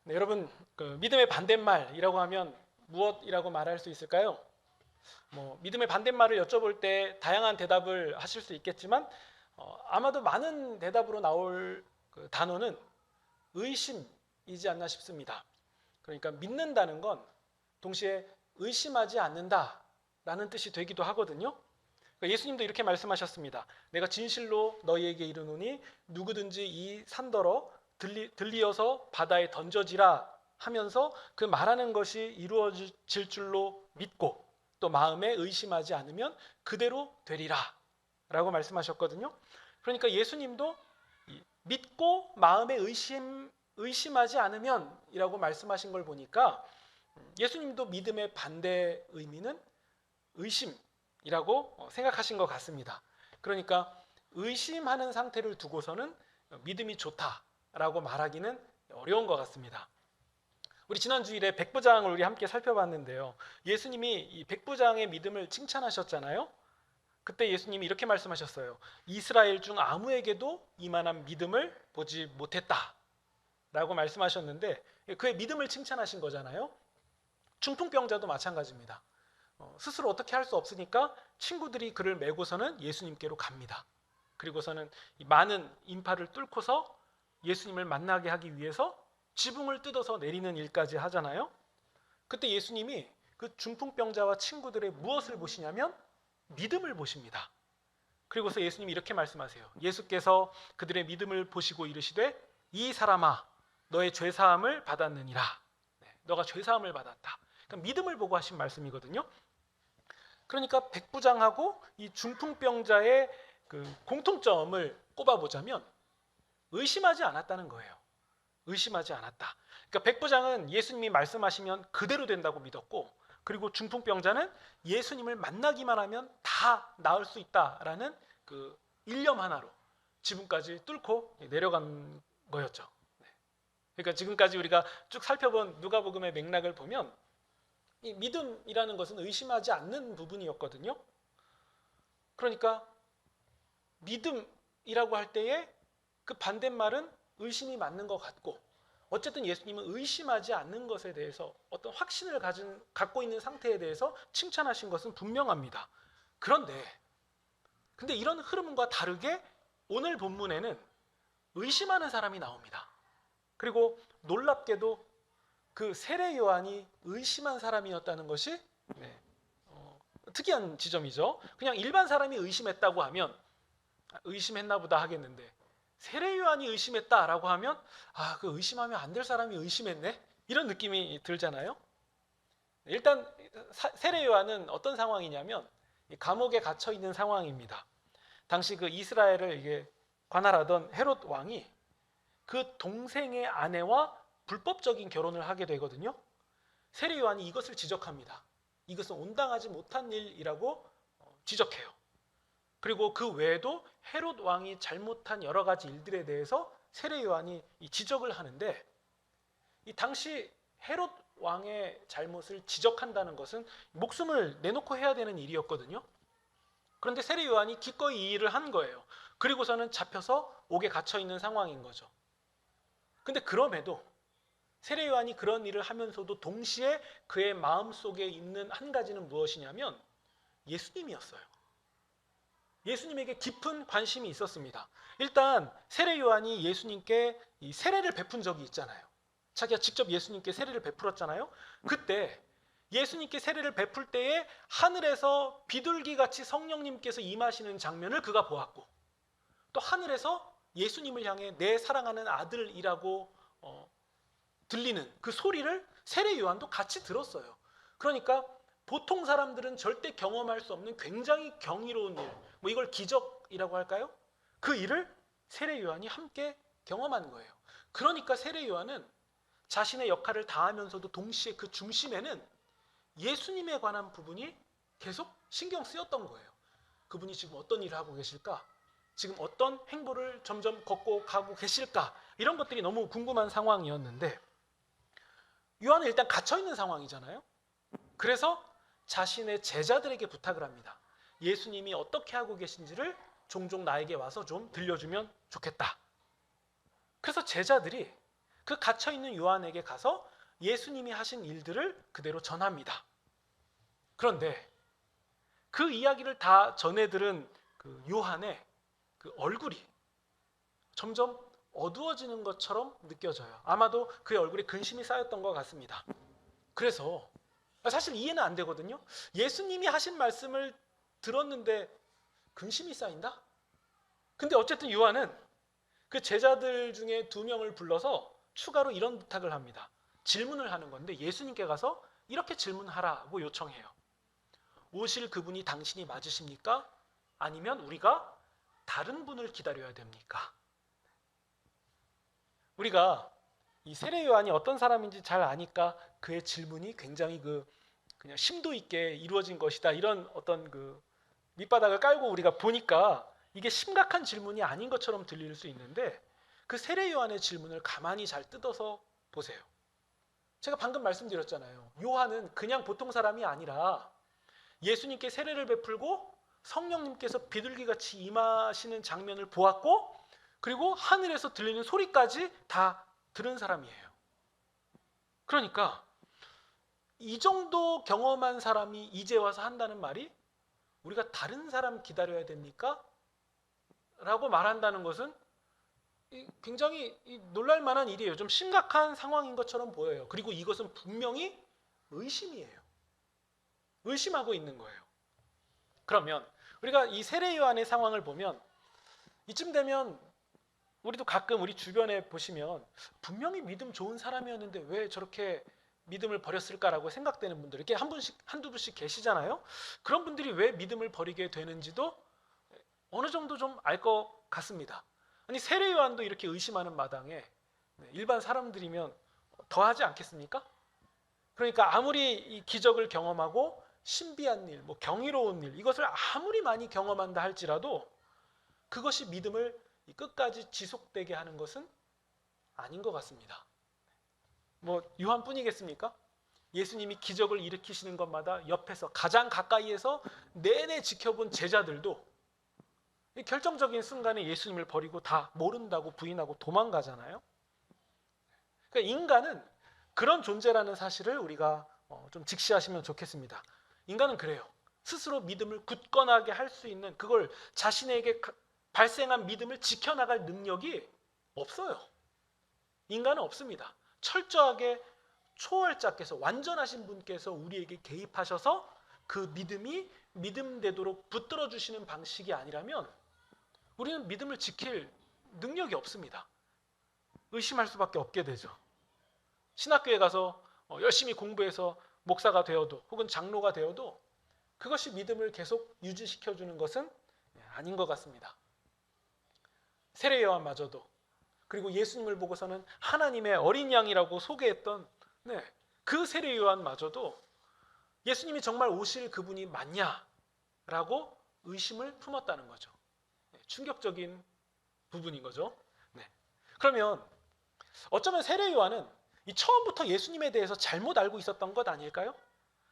네, 여러분, 믿음의 반대말이라고 하면 무엇이라고 말할 수 있을까요? 믿음의 반대말을 여쭤볼 때 다양한 대답을 하실 수 있겠지만 아마도 많은 대답으로 나올 그 단어는 의심이지 않나 싶습니다. 그러니까 믿는다는 건 동시에 의심하지 않는다라는 뜻이 되기도 하거든요. 그러니까 예수님도 이렇게 말씀하셨습니다. 내가 진실로 너희에게 이르노니 누구든지 이 산더러 들리어서 바다에 던져지라 하면서 그 말하는 것이 이루어질 줄로 믿고 또 마음에 의심하지 않으면 그대로 되리라 라고 말씀하셨거든요. 그러니까 예수님도 믿고 마음에 의심하지 않으면 이라고 말씀하신 걸 보니까 예수님도 믿음의 반대 의미는 의심이라고 생각하신 것 같습니다. 그러니까 의심하는 상태를 두고서는 믿음이 좋다라고 말하기는 어려운 것 같습니다. 우리 지난 주일에 백부장을 우리 함께 살펴봤는데요. 예수님이 이 백부장의 믿음을 칭찬하셨잖아요. 그때 예수님이 이렇게 말씀하셨어요. 이스라엘 중 아무에게도 이만한 믿음을 보지 못했다라고 말씀하셨는데 그의 믿음을 칭찬하신 거잖아요. 중풍병자도 마찬가지입니다. 스스로 어떻게 할 수 없으니까 친구들이 그를 메고서는 예수님께로 갑니다. 그리고서는 많은 인파를 뚫고서 예수님을 만나게 하기 위해서 지붕을 뜯어서 내리는 일까지 하잖아요. 그때 예수님이 그 중풍병자와 친구들의 무엇을 보시냐면 믿음을 보십니다. 그리고서 예수님이 이렇게 말씀하세요. 예수께서 그들의 믿음을 보시고 이르시되 이 사람아 너의 죄사함을 받았느니라. 너가 죄사함을 받았다. 그러니까 믿음을 보고 하신 말씀이거든요. 그러니까 백부장하고 이 중풍병자의 그 공통점을 꼽아보자면 의심하지 않았다는 거예요. 의심하지 않았다. 그러니까 백부장은 예수님이 말씀하시면 그대로 된다고 믿었고, 그리고 중풍병자는 예수님을 만나기만 하면 다 나을 수 있다라는 그 일념 하나로 지붕까지 뚫고 내려간 거였죠. 그러니까 지금까지 우리가 쭉 살펴본 누가복음의 맥락을 보면 이 믿음이라는 것은 의심하지 않는 부분이었거든요. 그러니까 믿음이라고 할 때에 그 반대말은 의심이 맞는 것 같고, 어쨌든 예수님은 의심하지 않는 것에 대해서 어떤 확신을 갖고 있는 상태에 대해서 칭찬하신 것은 분명합니다. 근데 이런 흐름과 다르게 오늘 본문에는 의심하는 사람이 나옵니다. 그리고 놀랍게도 그 세례 요한이 의심한 사람이었다는 것이 특이한 지점이죠. 그냥 일반 사람이 의심했다고 하면 의심했나 보다 하겠는데, 세례 요한이 의심했다라고 하면 그 의심하면 안 될 사람이 의심했네? 이런 느낌이 들잖아요. 일단 세례 요한은 어떤 상황이냐면 감옥에 갇혀 있는 상황입니다. 당시 그 이스라엘을 이게 관할하던 헤롯 왕이 그 동생의 아내와 불법적인 결혼을 하게 되거든요. 세례 요한이 이것을 지적합니다. 이것은 온당하지 못한 일이라고 지적해요. 그리고 그 외에도 헤롯 왕이 잘못한 여러 가지 일들에 대해서 세례 요한이 지적을 하는데, 이 당시 헤롯 왕의 잘못을 지적한다는 것은 목숨을 내놓고 해야 되는 일이었거든요. 그런데 세례 요한이 기꺼이 이 일을 한 거예요. 그리고서는 잡혀서 옥에 갇혀 있는 상황인 거죠. 근데 그럼에도 세례 요한이 그런 일을 하면서도 동시에 그의 마음속에 있는 한 가지는 무엇이냐면 예수님이었어요. 예수님에게 깊은 관심이 있었습니다. 일단 세례 요한이 예수님께 이 세례를 베푼 적이 있잖아요. 자기가 직접 예수님께 세례를 베풀었잖아요. 그때 예수님께 세례를 베풀 때에 하늘에서 비둘기같이 성령님께서 임하시는 장면을 그가 보았고, 또 하늘에서 예수님을 향해 내 사랑하는 아들이라고 들리는 그 소리를 세례 요한도 같이 들었어요. 그러니까 보통 사람들은 절대 경험할 수 없는 굉장히 경이로운 일, 이걸 기적이라고 할까요? 그 일을 세례 요한이 함께 경험한 거예요. 그러니까 세례 요한은 자신의 역할을 다하면서도 동시에 그 중심에는 예수님에 관한 부분이 계속 신경 쓰였던 거예요. 그분이 지금 어떤 일을 하고 계실까? 지금 어떤 행보를 점점 걷고 가고 계실까? 이런 것들이 너무 궁금한 상황이었는데, 요한은 일단 갇혀있는 상황이잖아요. 그래서 자신의 제자들에게 부탁을 합니다. 예수님이 어떻게 하고 계신지를 종종 나에게 와서 좀 들려주면 좋겠다. 그래서 제자들이 그 갇혀 있는 요한에게 가서 예수님이 하신 일들을 그대로 전합니다. 그런데 그 이야기를 다 전해들은 그 요한의 그 얼굴이 점점 어두워지는 것처럼 느껴져요. 아마도 그의 얼굴에 근심이 쌓였던 것 같습니다. 그래서 사실 이해는 안 되거든요. 예수님이 하신 말씀을 들었는데 근심이 쌓인다? 근데 어쨌든 요한은 그 제자들 중에 2명을 불러서 추가로 이런 부탁을 합니다. 질문을 하는 건데 예수님께 가서 이렇게 질문하라고 요청해요. 오실 그분이 당신이 맞으십니까? 아니면 우리가 다른 분을 기다려야 됩니까? 우리가 이 세례 요한이 어떤 사람인지 잘 아니까 그의 질문이 굉장히 그냥 심도 있게 이루어진 것이다. 이런 어떤 그 밑바닥을 깔고 우리가 보니까 이게 심각한 질문이 아닌 것처럼 들릴 수 있는데 그 세례 요한의 질문을 가만히 잘 뜯어서 보세요. 제가 방금 말씀드렸잖아요. 요한은 그냥 보통 사람이 아니라 예수님께 세례를 베풀고 성령님께서 비둘기같이 임하시는 장면을 보았고 그리고 하늘에서 들리는 소리까지 다 들은 사람이에요. 그러니까 이 정도 경험한 사람이 이제 와서 한다는 말이 우리가 다른 사람 기다려야 됩니까? 라고 말한다는 것은 굉장히 놀랄 만한 일이에요. 좀 심각한 상황인 것처럼 보여요. 그리고 이것은 분명히 의심이에요. 의심하고 있는 거예요. 그러면 우리가 이 세례 요한의 상황을 보면 이쯤 되면 우리도 가끔 우리 주변에 보시면 분명히 믿음 좋은 사람이었는데 왜 저렇게 믿음을 버렸을까라고 생각되는 분들 이렇게 한두 분씩 계시잖아요. 그런 분들이 왜 믿음을 버리게 되는지도 어느 정도 좀 알 것 같습니다. 아니 세례 요한도 이렇게 의심하는 마당에 일반 사람들이면 더 하지 않겠습니까? 그러니까 아무리 이 기적을 경험하고 신비한 일, 경이로운 일 이것을 아무리 많이 경험한다 할지라도 그것이 믿음을 끝까지 지속되게 하는 것은 아닌 것 같습니다. 요한뿐이겠습니까? 예수님이 기적을 일으키시는 것마다 옆에서 가장 가까이에서 내내 지켜본 제자들도 결정적인 순간에 예수님을 버리고 다 모른다고 부인하고 도망가잖아요. 그러니까 인간은 그런 존재라는 사실을 우리가 좀 직시하시면 좋겠습니다. 인간은 그래요. 스스로 믿음을 굳건하게 할 수 있는 그걸 자신에게 발생한 믿음을 지켜나갈 능력이 없어요. 인간은 없습니다. 철저하게 초월자께서 완전하신 분께서 우리에게 개입하셔서 그 믿음이 믿음되도록 붙들어 주시는 방식이 아니라면 우리는 믿음을 지킬 능력이 없습니다. 의심할 수밖에 없게 되죠. 신학교에 가서 열심히 공부해서 목사가 되어도 혹은 장로가 되어도 그것이 믿음을 계속 유지시켜 주는 것은 아닌 것 같습니다. 세례 요한마저도 그리고 예수님을 보고서는 하나님의 어린 양이라고 소개했던 그 세례 요한마저도 예수님이 정말 오실 그분이 맞냐라고 의심을 품었다는 거죠. 충격적인 부분인 거죠. 그러면 어쩌면 세례 요한은 이 처음부터 예수님에 대해서 잘못 알고 있었던 것 아닐까요?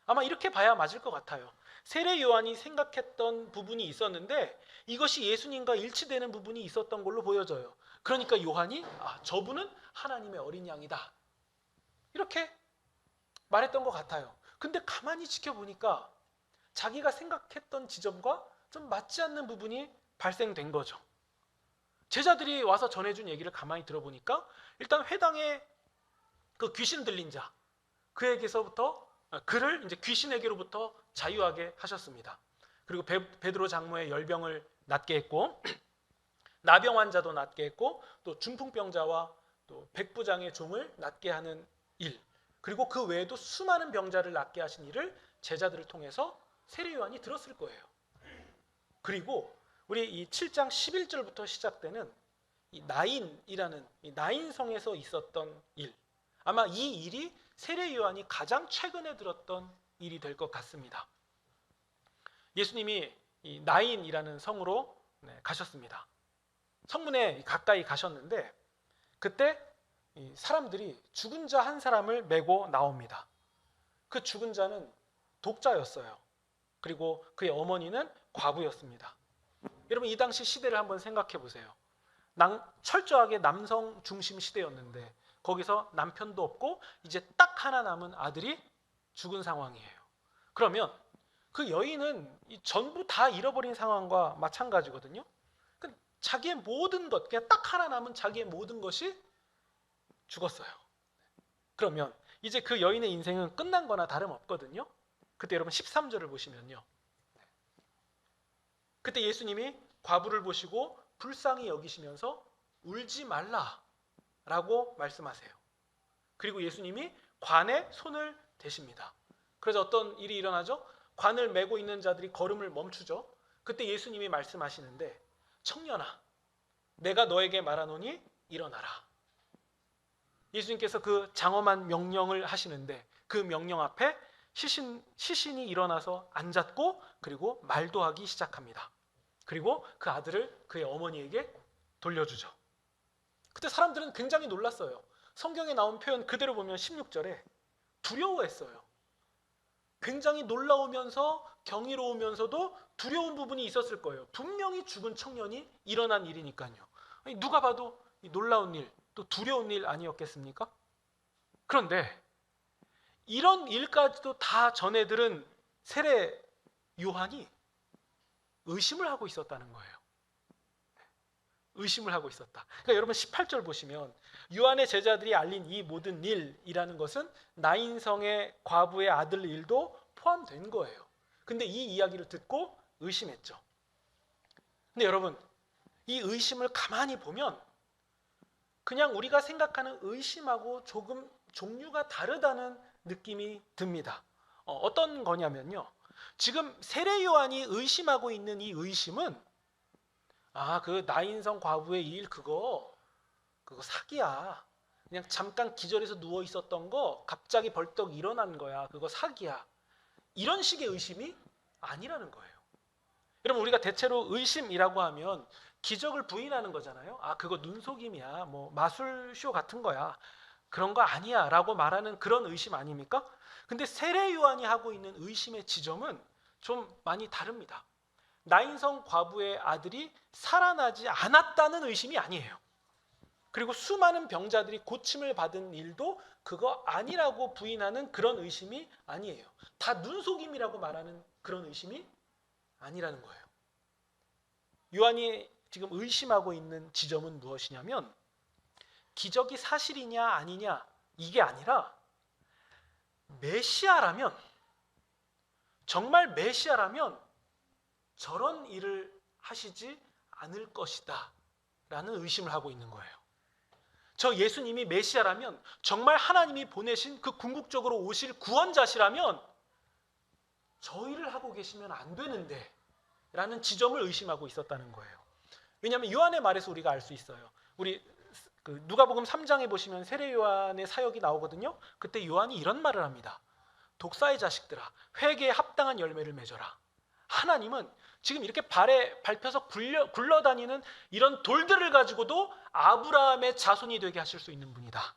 아마 이렇게 봐야 맞을 것 같아요. 세례 요한이 생각했던 부분이 있었는데 이것이 예수님과 일치되는 부분이 있었던 걸로 보여져요. 그러니까 요한이 저분은 하나님의 어린 양이다 이렇게 말했던 것 같아요. 근데 가만히 지켜보니까 자기가 생각했던 지점과 좀 맞지 않는 부분이 발생된 거죠. 제자들이 와서 전해준 얘기를 가만히 들어보니까 일단 회당에 그 귀신 들린 자 그에게서부터 그를 이제 귀신에게로부터 자유하게 하셨습니다. 그리고 베드로 장모의 열병을 낫게 했고 나병 환자도 낫게 했고 또 중풍병자와 또 백부장의 종을 낫게 하는 일 그리고 그 외에도 수많은 병자를 낫게 하신 일을 제자들을 통해서 세례 요한이 들었을 거예요. 그리고 우리 이 7장 11절부터 시작되는 이 나인이라는 이 나인성에서 있었던 일 아마 이 일이 세례 요한이 가장 최근에 들었던 일이 될 것 같습니다. 예수님이 이 나인이라는 성으로 가셨습니다. 성문에 가까이 가셨는데 그때 이 사람들이 죽은 자 한 사람을 메고 나옵니다. 그 죽은 자는 독자였어요. 그리고 그의 어머니는 과부였습니다. 여러분 이 당시 시대를 한번 생각해 보세요. 철저하게 남성 중심 시대였는데 거기서 남편도 없고 이제 딱 하나 남은 아들이 죽은 상황이에요. 그러면 그 여인은 전부 다 잃어버린 상황과 마찬가지거든요. 자기의 모든 것, 그냥 딱 하나 남은 자기의 모든 것이 죽었어요. 그러면 이제 그 여인의 인생은 끝난 거나 다름없거든요. 그때 여러분 13절을 보시면요. 그때 예수님이 과부를 보시고 불쌍히 여기시면서 울지 말라라고 말씀하세요. 그리고 예수님이 관에 손을 대십니다. 그래서 어떤 일이 일어나죠? 관을 메고 있는 자들이 걸음을 멈추죠. 그때 예수님이 말씀하시는데 청년아, 내가 너에게 말하노니 일어나라. 예수님께서 그 장엄한 명령을 하시는데 그 명령 앞에 시신이 일어나서 앉았고 그리고 말도 하기 시작합니다. 그리고 그 아들을 그의 어머니에게 돌려주죠. 그때 사람들은 굉장히 놀랐어요. 성경에 나온 표현 그대로 보면 16절에 두려워했어요. 굉장히 놀라우면서 경이로우면서도 두려운 부분이 있었을 거예요. 분명히 죽은 청년이 일어난 일이니까요. 누가 봐도 놀라운 일, 또 두려운 일 아니었겠습니까? 그런데 이런 일까지도 다 전해들은 세례 요한이 의심을 하고 있었다는 거예요. 의심을 하고 있었다. 그러니까 여러분 18절 보시면 요한의 제자들이 알린 이 모든 일이라는 것은 나인성의 과부의 아들 일도 포함된 거예요. 근데 이 이야기를 듣고 의심했죠. 근데 여러분 이 의심을 가만히 보면 그냥 우리가 생각하는 의심하고 조금 종류가 다르다는 느낌이 듭니다. 어떤 거냐면요. 지금 세례 요한이 의심하고 있는 이 의심은 그 나인성 과부의 일 그거 사기야. 그냥 잠깐 기절해서 누워 있었던 거 갑자기 벌떡 일어난 거야. 그거 사기야. 이런 식의 의심이 아니라는 거예요. 여러분 우리가 대체로 의심이라고 하면 기적을 부인하는 거잖아요. 그거 눈속임이야. 뭐 마술쇼 같은 거야. 그런 거 아니야 라고 말하는 그런 의심 아닙니까? 근데 세례 요한이 하고 있는 의심의 지점은 좀 많이 다릅니다. 나인성 과부의 아들이 살아나지 않았다는 의심이 아니에요. 그리고 수많은 병자들이 고침을 받은 일도 그거 아니라고 부인하는 그런 의심이 아니에요. 다 눈속임이라고 말하는 그런 의심이 아니라는 거예요. 요한이 지금 의심하고 있는 지점은 무엇이냐면 기적이 사실이냐 아니냐 이게 아니라 메시아라면 정말 메시아라면 저런 일을 하시지 않을 것이다 라는 의심을 하고 있는 거예요. 저 예수님이 메시아라면 정말 하나님이 보내신 그 궁극적으로 오실 구원자시라면 저 일을 하고 계시면 안 되는데 라는 지점을 의심하고 있었다는 거예요. 왜냐하면 요한의 말에서 우리가 알 수 있어요. 우리 누가복음 3장에 보시면 세례 요한의 사역이 나오거든요. 그때 요한이 이런 말을 합니다. 독사의 자식들아 회개에 합당한 열매를 맺어라. 하나님은 지금 이렇게 발에 밟혀서 굴러다니는 이런 돌들을 가지고도 아브라함의 자손이 되게 하실 수 있는 분이다.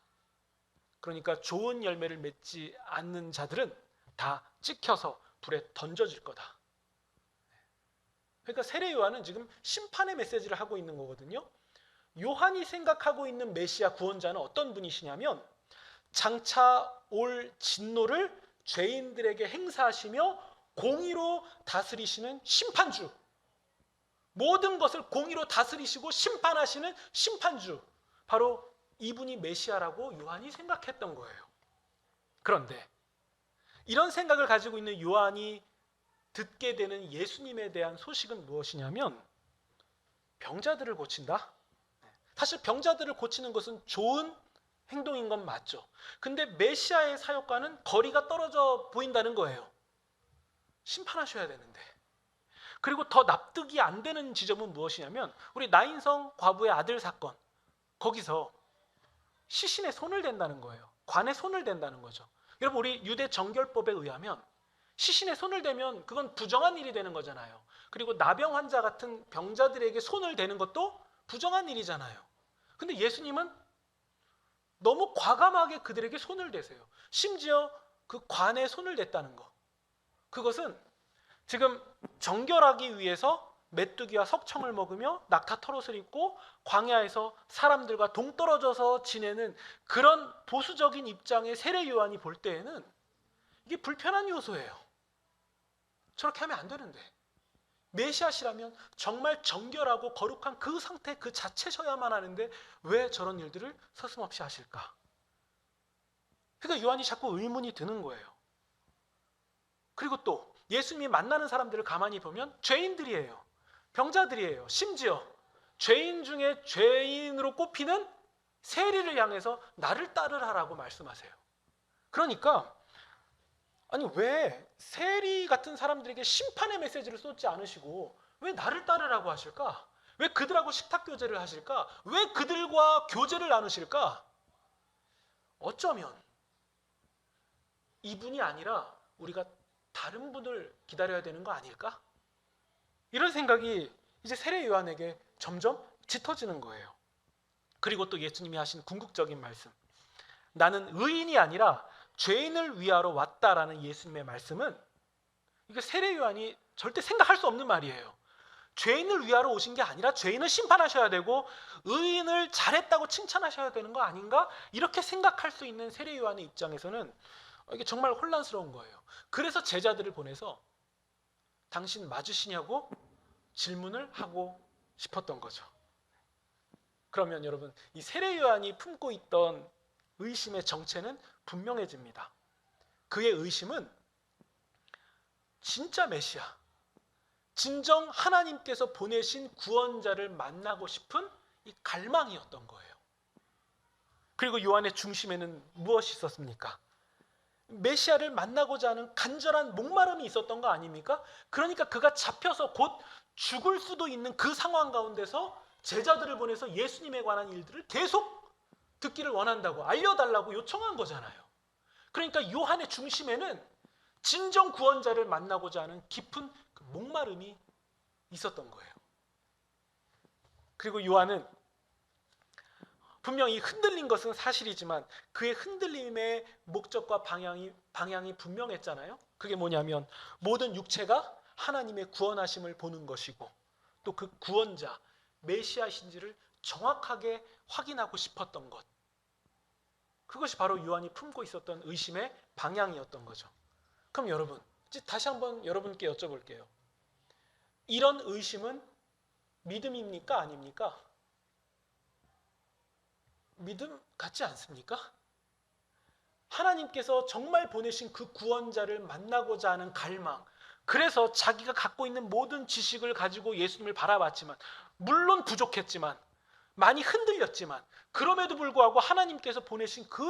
그러니까 좋은 열매를 맺지 않는 자들은 다 찍혀서 불에 던져질 거다. 그러니까 세례 요한은 지금 심판의 메시지를 하고 있는 거거든요. 요한이 생각하고 있는 메시아 구원자는 어떤 분이시냐면 장차 올 진노를 죄인들에게 행사하시며 공의로 다스리시는 심판주, 모든 것을 공의로 다스리시고 심판하시는 심판주, 바로 이분이 메시아라고 요한이 생각했던 거예요. 그런데 이런 생각을 가지고 있는 요한이 듣게 되는 예수님에 대한 소식은 무엇이냐면 병자들을 고친다. 사실 병자들을 고치는 것은 좋은 행동인 건 맞죠. 근데 메시아의 사역과는 거리가 떨어져 보인다는 거예요. 심판하셔야 되는데. 그리고 더 납득이 안 되는 지점은 무엇이냐면 우리 나인성 과부의 아들 사건, 거기서 시신에 손을 댄다는 거예요. 관에 손을 댄다는 거죠. 여러분 우리 유대 정결법에 의하면 시신에 손을 대면 그건 부정한 일이 되는 거잖아요. 그리고 나병 환자 같은 병자들에게 손을 대는 것도 부정한 일이잖아요. 근데 예수님은 너무 과감하게 그들에게 손을 대세요. 심지어 그 관에 손을 댔다는 거. 그것은 지금 정결하기 위해서 메뚜기와 석청을 먹으며 낙타 털옷을 입고 광야에서 사람들과 동떨어져서 지내는 그런 보수적인 입장의 세례 요한이 볼 때에는 이게 불편한 요소예요. 저렇게 하면 안 되는데, 메시아시라면 정말 정결하고 거룩한 그 상태 그 자체셔야만 하는데 왜 저런 일들을 서슴없이 하실까? 그러니까 요한이 자꾸 의문이 드는 거예요. 그리고 또 예수님이 만나는 사람들을 가만히 보면 죄인들이에요. 병자들이에요. 심지어 죄인 중에 죄인으로 꼽히는 세리를 향해서 나를 따르라라고 말씀하세요. 그러니까 아니 왜 세리 같은 사람들에게 심판의 메시지를 쏟지 않으시고 왜 나를 따르라고 하실까? 왜 그들하고 식탁 교제를 하실까? 왜 그들과 교제를 나누실까? 어쩌면 이분이 아니라 우리가 다른 분을 기다려야 되는 거 아닐까? 이런 생각이 이제 세례 요한에게 점점 짙어지는 거예요. 그리고 또 예수님이 하신 궁극적인 말씀, 나는 의인이 아니라 죄인을 위하러 왔다라는 예수님의 말씀은 이게 세례 요한이 절대 생각할 수 없는 말이에요. 죄인을 위하러 오신 게 아니라 죄인을 심판하셔야 되고 의인을 잘했다고 칭찬하셔야 되는 거 아닌가? 이렇게 생각할 수 있는 세례 요한의 입장에서는 이게 정말 혼란스러운 거예요. 그래서 제자들을 보내서 당신 맞으시냐고 질문을 하고 싶었던 거죠. 그러면 여러분, 이 세례 요한이 품고 있던 의심의 정체는 분명해집니다. 그의 의심은 진짜 메시아, 진정 하나님께서 보내신 구원자를 만나고 싶은 이 갈망이었던 거예요. 그리고 요한의 중심에는 무엇이 있었습니까? 메시아를 만나고자 하는 간절한 목마름이 있었던 거 아닙니까? 그러니까 그가 잡혀서 곧 죽을 수도 있는 그 상황 가운데서 제자들을 보내서 예수님에 관한 일들을 계속 듣기를 원한다고, 알려달라고 요청한 거잖아요. 그러니까 요한의 중심에는 진정 구원자를 만나고자 하는 깊은 그 목마름이 있었던 거예요. 그리고 요한은 분명히 흔들린 것은 사실이지만 그의 흔들림의 목적과 방향이 분명했잖아요. 그게 뭐냐면 모든 육체가 하나님의 구원하심을 보는 것이고 또 그 구원자 메시아신지를 정확하게 확인하고 싶었던 것, 그것이 바로 요한이 품고 있었던 의심의 방향이었던 거죠. 그럼 여러분, 이제 다시 한번 여러분께 여쭤볼게요. 이런 의심은 믿음입니까? 아닙니까? 믿음 같지 않습니까? 하나님께서 정말 보내신 그 구원자를 만나고자 하는 갈망, 그래서 자기가 갖고 있는 모든 지식을 가지고 예수님을 바라봤지만, 물론 부족했지만, 많이 흔들렸지만, 그럼에도 불구하고 하나님께서 보내신 그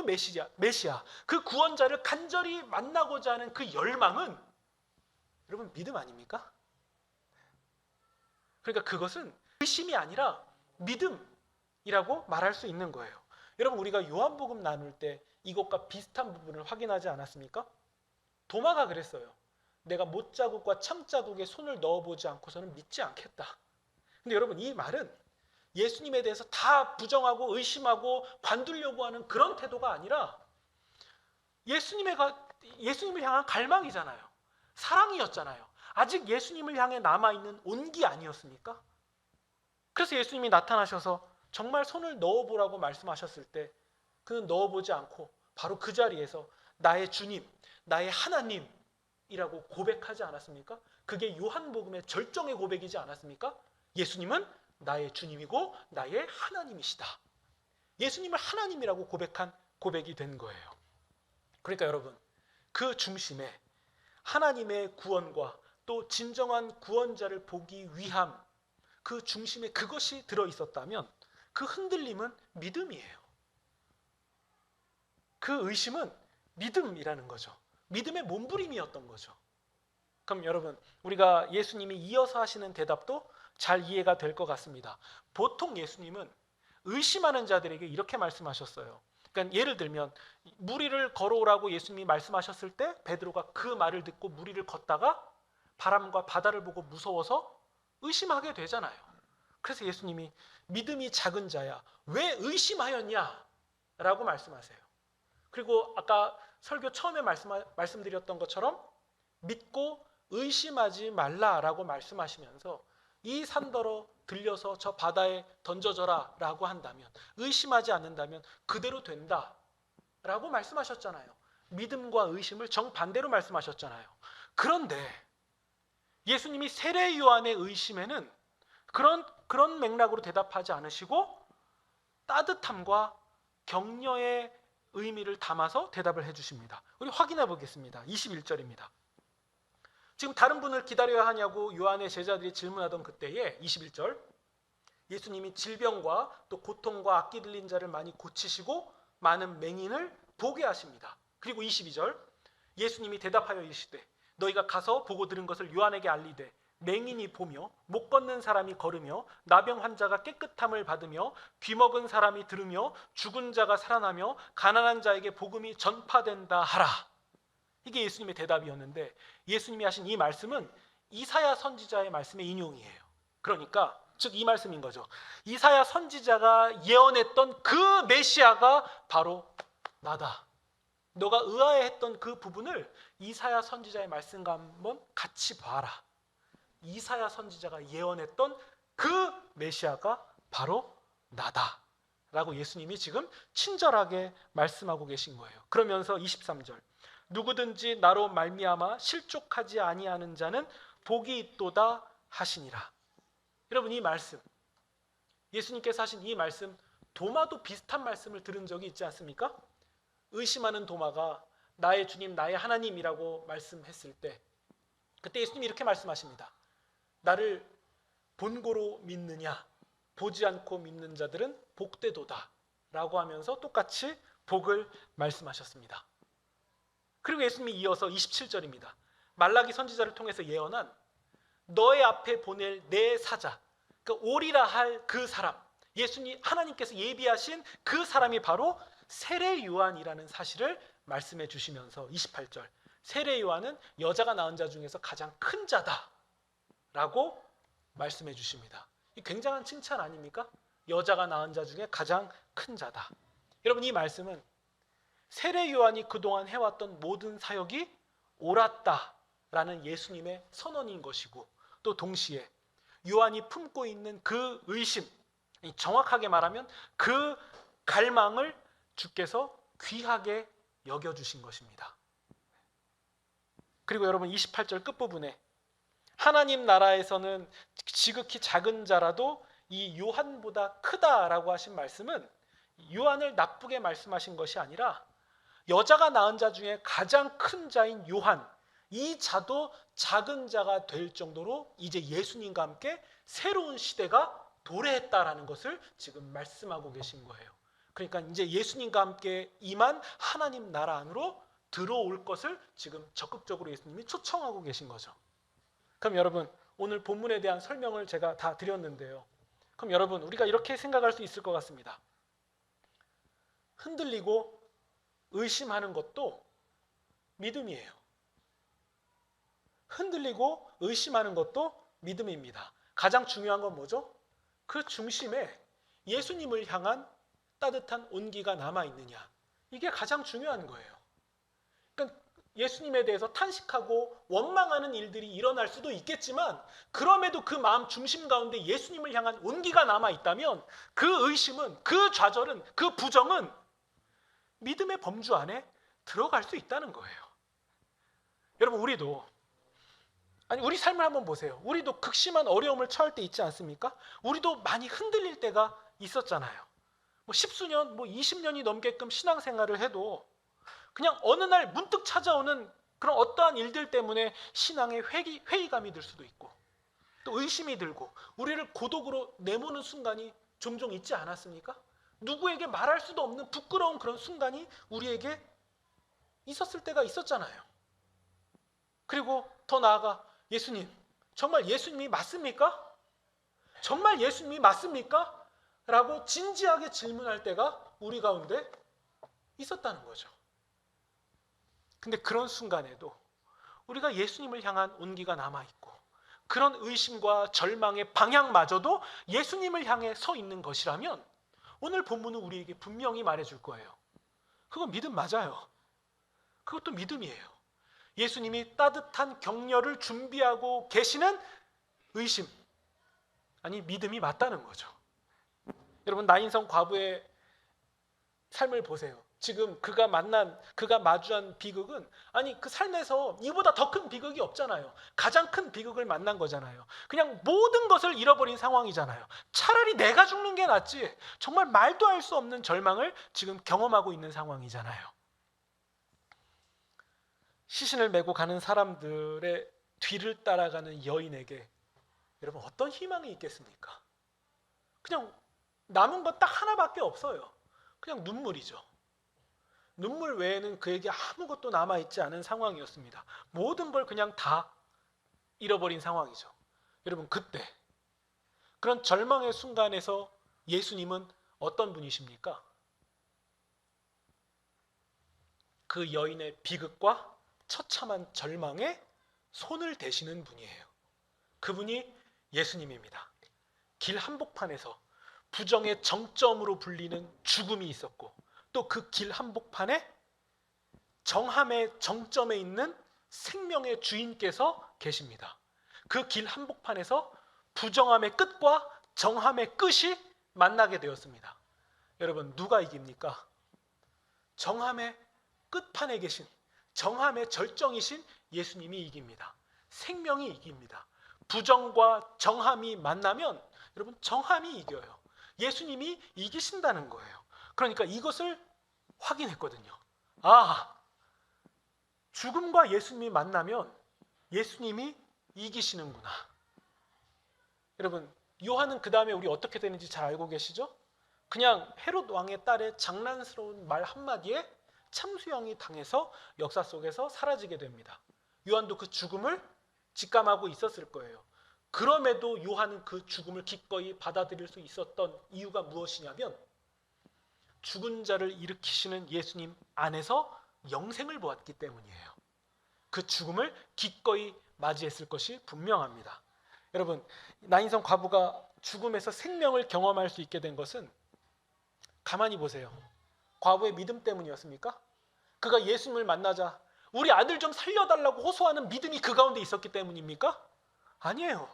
메시아, 그 구원자를 간절히 만나고자 하는 그 열망은 여러분 믿음 아닙니까? 그러니까 그것은 의심이 아니라 믿음이라고 말할 수 있는 거예요. 여러분, 우리가 요한복음 나눌 때 이것과 비슷한 부분을 확인하지 않았습니까? 도마가 그랬어요. 내가 못자국과 창자국에 손을 넣어보지 않고서는 믿지 않겠다. 근데 여러분, 이 말은 예수님에 대해서 다 부정하고 의심하고 관두려고 하는 그런 태도가 아니라 예수님을 향한 갈망이잖아요. 사랑이었잖아요. 아직 예수님을 향해 남아있는 온기 아니었습니까? 그래서 예수님이 나타나셔서 정말 손을 넣어보라고 말씀하셨을 때 그는 넣어보지 않고 바로 그 자리에서 나의 주님, 나의 하나님이라고 고백하지 않았습니까? 그게 요한복음의 절정의 고백이지 않았습니까? 예수님은 나의 주님이고 나의 하나님이시다. 예수님을 하나님이라고 고백한 고백이 된 거예요. 그러니까 여러분, 그 중심에 하나님의 구원과 또 진정한 구원자를 보기 위함, 그 중심에 그것이 들어있었다면 그 흔들림은 믿음이에요. 그 의심은 믿음이라는 거죠. 믿음의 몸부림이었던 거죠. 그럼 여러분, 우리가 예수님이 이어서 하시는 대답도 잘 이해가 될 것 같습니다. 보통 예수님은 의심하는 자들에게 이렇게 말씀하셨어요. 그러니까 예를 들면 무리를 걸어오라고 예수님이 말씀하셨을 때 베드로가 그 말을 듣고 무리를 걷다가 바람과 바다를 보고 무서워서 의심하게 되잖아요. 그래서 예수님이 믿음이 작은 자야 왜 의심하였냐? 라고 말씀하세요. 그리고 아까 설교 처음에 말씀드렸던 것처럼 믿고 의심하지 말라라고 말씀하시면서 이 산더러 들려서 저 바다에 던져져라 라고 한다면, 의심하지 않는다면 그대로 된다 라고 말씀하셨잖아요. 믿음과 의심을 정반대로 말씀하셨잖아요. 그런데 예수님이 세례 요한의 의심에는 그런 맥락으로 대답하지 않으시고 따뜻함과 격려의 의미를 담아서 대답을 해주십니다. 우리 확인해 보겠습니다. 21절입니다. 지금 다른 분을 기다려야 하냐고 요한의 제자들이 질문하던 그때에 21절, 예수님이 질병과 또 고통과 악기 들린 자를 많이 고치시고 많은 맹인을 보게 하십니다. 그리고 22절, 예수님이 대답하여 이르시되 너희가 가서 보고 들은 것을 요한에게 알리되 맹인이 보며 못 걷는 사람이 걸으며 나병 환자가 깨끗함을 받으며 귀먹은 사람이 들으며 죽은 자가 살아나며 가난한 자에게 복음이 전파된다 하라. 이게 예수님의 대답이었는데, 예수님이 하신 이 말씀은 이사야 선지자의 말씀의 인용이에요. 그러니까 즉 이 말씀인 거죠. 이사야 선지자가 예언했던 그 메시아가 바로 나다. 너가 의아해했던 그 부분을 이사야 선지자의 말씀과 한번 같이 봐라. 이사야 선지자가 예언했던 그 메시아가 바로 나다 라고 예수님이 지금 친절하게 말씀하고 계신 거예요. 그러면서 23절, 누구든지 나로 말미암아 실족하지 아니하는 자는 복이 있도다 하시니라. 여러분, 이 말씀, 예수님께서 하신 이 말씀, 도마도 비슷한 말씀을 들은 적이 있지 않습니까? 의심하는 도마가 나의 주님, 나의 하나님이라고 말씀했을 때, 그때 예수님이 이렇게 말씀하십니다. 나를 본고로 믿느냐, 보지 않고 믿는 자들은 복되도다 라고 하면서 똑같이 복을 말씀하셨습니다. 그리고 예수님이 이어서 27절입니다. 말라기 선지자를 통해서 예언한 너의 앞에 보낼 내 사자, 그러니까 오리라 할 그 사람, 예수님 하나님께서 예비하신 그 사람이 바로 세례 요한이라는 사실을 말씀해 주시면서 28절, 세례 요한은 여자가 낳은 자 중에서 가장 큰 자다 라고 말씀해 주십니다. 이 굉장한 칭찬 아닙니까? 여자가 낳은 자 중에 가장 큰 자다. 여러분, 이 말씀은 세례 요한이 그동안 해왔던 모든 사역이 옳았다라는 예수님의 선언인 것이고, 또 동시에 요한이 품고 있는 그 의심, 정확하게 말하면 그 갈망을 주께서 귀하게 여겨주신 것입니다. 그리고 여러분, 28절 끝부분에 하나님 나라에서는 지극히 작은 자라도 이 요한보다 크다라고 하신 말씀은 요한을 나쁘게 말씀하신 것이 아니라 여자가 낳은 자 중에 가장 큰 자인 요한, 이 자도 작은 자가 될 정도로 이제 예수님과 함께 새로운 시대가 도래했다라는 것을 지금 말씀하고 계신 거예요. 그러니까 이제 예수님과 함께 임한 하나님 나라 안으로 들어올 것을 지금 적극적으로 예수님이 초청하고 계신 거죠. 그럼 여러분, 오늘 본문에 대한 설명을 제가 다 드렸는데요. 그럼 여러분, 우리가 이렇게 생각할 수 있을 것 같습니다. 흔들리고 의심하는 것도 믿음이에요. 흔들리고 의심하는 것도 믿음입니다. 가장 중요한 건 뭐죠? 그 중심에 예수님을 향한 따뜻한 온기가 남아있느냐. 이게 가장 중요한 거예요. 그러니까 예수님에 대해서 탄식하고 원망하는 일들이 일어날 수도 있겠지만, 그럼에도 그 마음 중심 가운데 예수님을 향한 온기가 남아있다면 그 의심은, 그 좌절은, 그 부정은 믿음의 범주 안에 들어갈 수 있다는 거예요. 여러분, 우리 삶을 한번 보세요. 우리도 극심한 어려움을 처할 때 있지 않습니까? 우리도 많이 흔들릴 때가 있었잖아요. 뭐 10수년, 20년이 넘게끔 신앙생활을 해도 그냥 어느 날 문득 찾아오는 그런 어떠한 일들 때문에 신앙에 회의감이 들 수도 있고, 또 의심이 들고 우리를 고독으로 내모는 순간이 종종 있지 않았습니까? 누구에게 말할 수도 없는 부끄러운 그런 순간이 우리에게 있었을 때가 있었잖아요. 그리고 더 나아가, 예수님, 정말 예수님이 맞습니까? 정말 예수님이 맞습니까? 라고 진지하게 질문할 때가 우리 가운데 있었다는 거죠. 근데 그런 순간에도 우리가 예수님을 향한 온기가 남아있고, 그런 의심과 절망의 방향마저도 예수님을 향해 서 있는 것이라면 오늘 본문은 우리에게 분명히 말해줄 거예요. 그건 믿음 맞아요. 그것도 믿음이에요. 예수님이 따뜻한 격려를 준비하고 계시는 의심, 아니, 믿음이 맞다는 거죠. 여러분, 나인성 과부의 삶을 보세요. 지금 그가 마주한 비극은, 아니, 그 삶에서 이보다 더 큰 비극이 없잖아요. 가장 큰 비극을 만난 거잖아요. 그냥 모든 것을 잃어버린 상황이잖아요. 차라리 내가 죽는 게 낫지. 정말 말도 할 수 없는 절망을 지금 경험하고 있는 상황이잖아요. 시신을 메고 가는 사람들의 뒤를 따라가는 여인에게 여러분, 어떤 희망이 있겠습니까? 그냥 남은 건 딱 하나밖에 없어요. 그냥 눈물이죠. 눈물 외에는 그에게 아무것도 남아있지 않은 상황이었습니다. 모든 걸 그냥 다 잃어버린 상황이죠. 여러분, 그때 그런 절망의 순간에서 예수님은 어떤 분이십니까? 그 여인의 비극과 처참한 절망에 손을 대시는 분이에요. 그분이 예수님입니다. 길 한복판에서 부정의 정점으로 불리는 죽음이 있었고, 또 그 길 한복판에 정함의 정점에 있는 생명의 주인께서 계십니다. 그 길 한복판에서 부정함의 끝과 정함의 끝이 만나게 되었습니다. 여러분, 누가 이깁니까? 정함의 끝판에 계신, 정함의 절정이신 예수님이 이깁니다. 생명이 이깁니다. 부정과 정함이 만나면 여러분, 정함이 이겨요. 예수님이 이기신다는 거예요. 그러니까 이것을 확인했거든요. 아, 죽음과 예수님이 만나면 예수님이 이기시는구나. 여러분, 요한은 그 다음에 우리 어떻게 되는지 잘 알고 계시죠? 그냥 헤롯 왕의 딸의 장난스러운 말 한마디에 참수형이 당해서 역사 속에서 사라지게 됩니다. 요한도 그 죽음을 직감하고 있었을 거예요. 그럼에도 요한은 그 죽음을 기꺼이 받아들일 수 있었던 이유가 무엇이냐면, 죽은 자를 일으키시는 예수님 안에서 영생을 보았기 때문이에요. 그 죽음을 기꺼이 맞이했을 것이 분명합니다. 여러분, 나인성 과부가 죽음에서 생명을 경험할 수 있게 된 것은, 가만히 보세요. 과부의 믿음 때문이었습니까? 그가 예수님을 만나자 우리 아들 좀 살려달라고 호소하는 믿음이 그 가운데 있었기 때문입니까? 아니에요.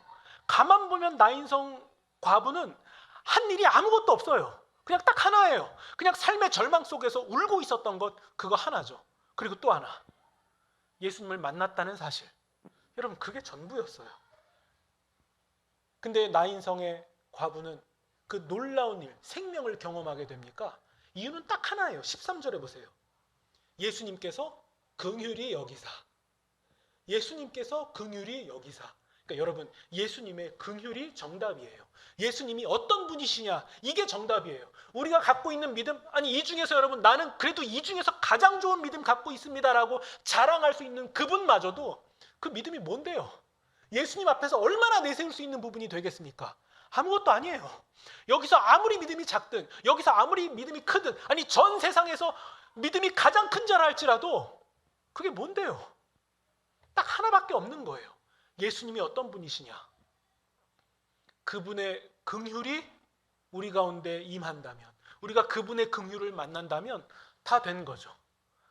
가만 보면 나인성 과부는 한 일이 아무것도 없어요. 그냥 딱 하나예요. 그냥 삶의 절망 속에서 울고 있었던 것, 그거 하나죠. 그리고 또 하나, 예수님을 만났다는 사실. 여러분, 그게 전부였어요. 근데 나인성의 과부는 그 놀라운 일, 생명을 경험하게 됩니까? 이유는 딱 하나예요. 13절에 보세요. 예수님께서 긍휼히 여기사. 예수님께서 긍휼히 여기사. 그러니까 여러분, 예수님의 긍휼이 정답이에요. 예수님이 어떤 분이시냐, 이게 정답이에요. 우리가 갖고 있는 믿음, 아니 이 중에서 여러분, 나는 그래도 이 중에서 가장 좋은 믿음 갖고 있습니다라고 자랑할 수 있는 그분마저도 그 믿음이 뭔데요? 예수님 앞에서 얼마나 내세울 수 있는 부분이 되겠습니까? 아무것도 아니에요. 여기서 아무리 믿음이 작든, 여기서 아무리 믿음이 크든, 아니 전 세상에서 믿음이 가장 큰 자라 할지라도 그게 뭔데요? 딱 하나밖에 없는 거예요. 예수님이 어떤 분이시냐? 그분의 긍휼이 우리 가운데 임한다면, 우리가 그분의 긍휼을 만난다면 다 된 거죠.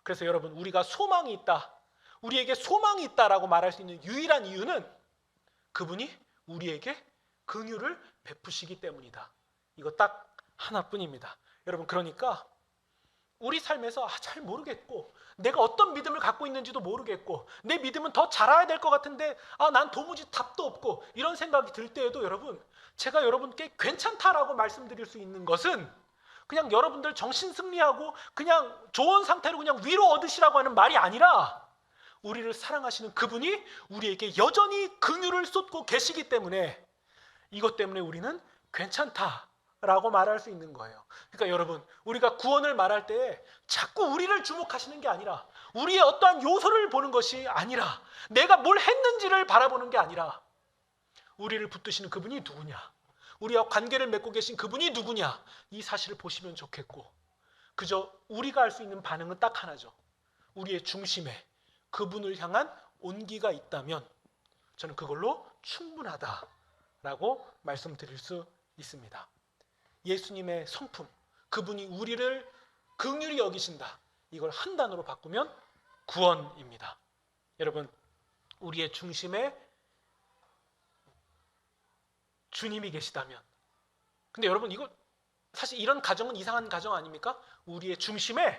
그래서 여러분, 우리가 소망이 있다, 우리에게 소망이 있다라고 말할 수 있는 유일한 이유는 그분이 우리에게 긍휼을 베푸시기 때문이다. 이거 딱 하나뿐입니다. 여러분, 그러니까 우리 삶에서 잘 모르겠고, 내가 어떤 믿음을 갖고 있는지도 모르겠고, 내 믿음은 더 자라야 될 것 같은데 난 도무지 답도 없고, 이런 생각이 들 때에도 여러분, 제가 여러분께 괜찮다라고 말씀드릴 수 있는 것은 그냥 여러분들 정신 승리하고 그냥 좋은 상태로 그냥 위로 얻으시라고 하는 말이 아니라, 우리를 사랑하시는 그분이 우리에게 여전히 긍휼을 쏟고 계시기 때문에 이것 때문에 우리는 괜찮다라고 말할 수 있는 거예요. 그러니까 여러분, 우리가 구원을 말할 때 자꾸 우리를 주목하시는 게 아니라, 우리의 어떠한 요소를 보는 것이 아니라, 내가 뭘 했는지를 바라보는 게 아니라, 우리를 붙드시는 그분이 누구냐, 우리와 관계를 맺고 계신 그분이 누구냐, 이 사실을 보시면 좋겠고, 그저 우리가 할 수 있는 반응은 딱 하나죠. 우리의 중심에 그분을 향한 온기가 있다면 저는 그걸로 충분하다라고 말씀드릴 수 있습니다. 예수님의 성품, 그분이 우리를 긍휼히 여기신다, 이걸 한 단어로 바꾸면 구원입니다. 여러분, 우리의 중심에 주님이 계시다면. 근데 여러분, 이거 사실 이런 가정은 이상한 가정 아닙니까? 우리의 중심에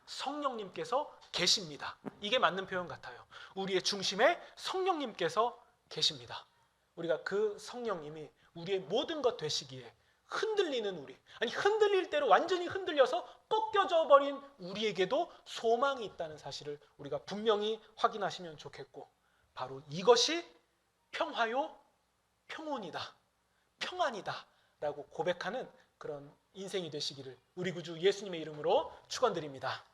성령님께서 계십니다. 이게 맞는 표현 같아요. 우리의 중심에 성령님께서 계십니다. 우리가 그 성령님이 우리의 모든 것 되시기에 흔들리는 우리, 아니 흔들릴 대로 완전히 흔들려서 꺾여져 버린 우리에게도 소망이 있다는 사실을 우리가 분명히 확인하시면 좋겠고, 바로 이것이 평화요 평온이다, 평안이다 라고 고백하는 그런 인생이 되시기를 우리 구주 예수님의 이름으로 축원드립니다.